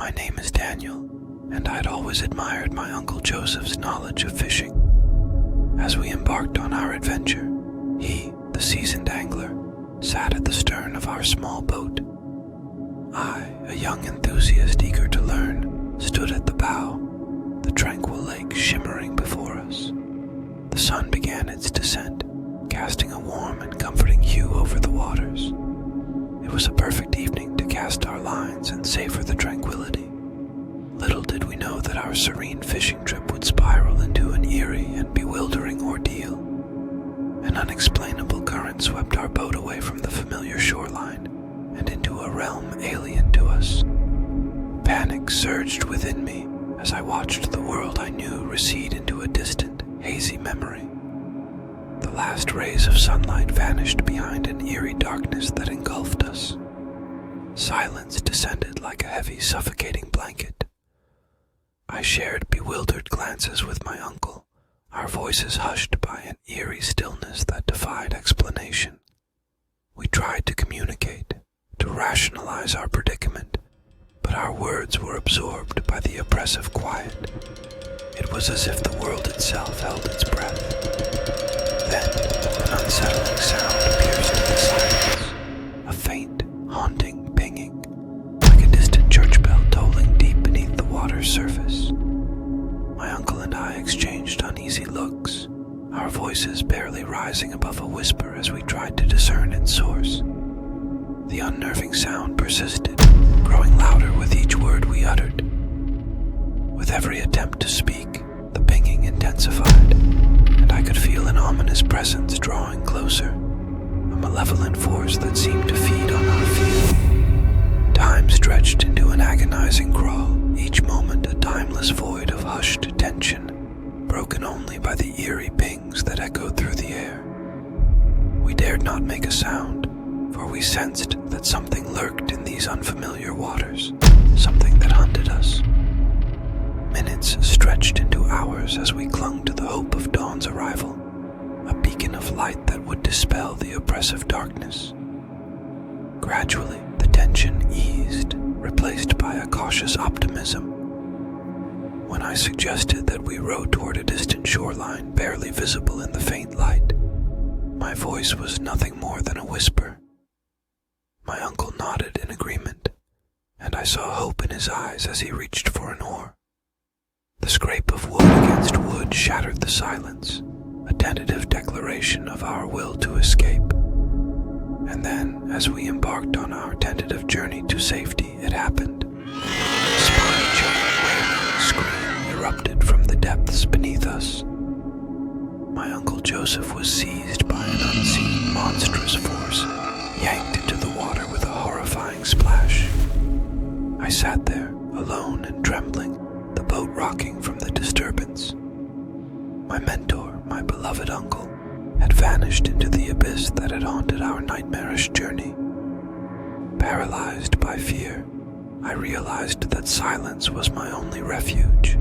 My name is Daniel, and I had always admired my Uncle Joseph's knowledge of fishing. As we embarked on our adventure, he, the seasoned angler, sat at the stern of our small boat. I, a young enthusiast eager to learn, stood at the bow, the tranquil lake shimmering before us. The sun began its descent, casting a warm and comforting hue over the waters. It was a perfect evening to cast our lines and savor the tranquility. Little did we know that our serene fishing trip would spiral into an eerie and bewildering ordeal. An unexplainable current swept our boat away from the familiar shoreline and into a realm alien to us. Panic surged within me as I watched the world I knew recede into a distant, hazy memory. The last rays of sunlight vanished behind an eerie darkness that engulfed us. Silence descended like a heavy, suffocating blanket. I shared bewildered glances with my uncle, our voices hushed by an eerie stillness that defied explanation. We tried to communicate, to rationalize our predicament, but our words were absorbed by the oppressive quiet. It was as if the world itself held its breath. Then, an unsettling sound pierced the silence, a faint, haunting pinging, like a distant church bell tolling deep beneath the water's surface. My uncle and I exchanged uneasy looks, our voices barely rising above a whisper as we tried to discern its source. The unnerving sound persisted, growing louder with each word we uttered. With every attempt to speak, the pinging intensified, and I could feel an ominous presence drawing closer, a malevolent force that seemed to feed on our fear. Time stretched into an agonizing crawl, each moment a timeless void of hushed tension, broken only by the eerie pings that echoed through the air. We dared not make a sound, for we sensed that something lurked in these unfamiliar waters, something that hunted us. Minutes stretched into hours as we clung to the hope of dawn's arrival, a beacon of light that would dispel the oppressive darkness. Gradually, the tension eased, replaced by a cautious optimism. When I suggested that we rowed toward a distant shoreline barely visible in the faint light, my voice was nothing more than a whisper. My uncle nodded in agreement, and I saw hope in his eyes as he reached for an oar. The scrape of wood against wood shattered the silence, a tentative declaration of our will to escape. And then, as we embarked on our tentative journey to safety, it happened. A spine-chilling, wailing scream erupted from the depths beneath us. My Uncle Joseph was seized by an unseen, monstrous force, yanked into the water with a horrifying splash. I sat there, alone and trembling, the boat rocking from the disturbance. My mentor, my beloved uncle, had vanished into the abyss that had haunted our nightmarish journey. Paralyzed by fear, I realized that silence was my only refuge.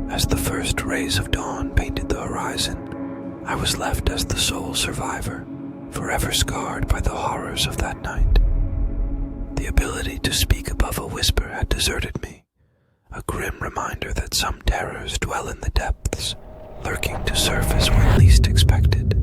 As the first rays of dawn painted the horizon, I was left as the sole survivor, forever scarred by the horrors of that night. The ability to speak above a whisper had deserted me, a grim reminder that some terrors dwell in the depths, lurking to surface when least expected.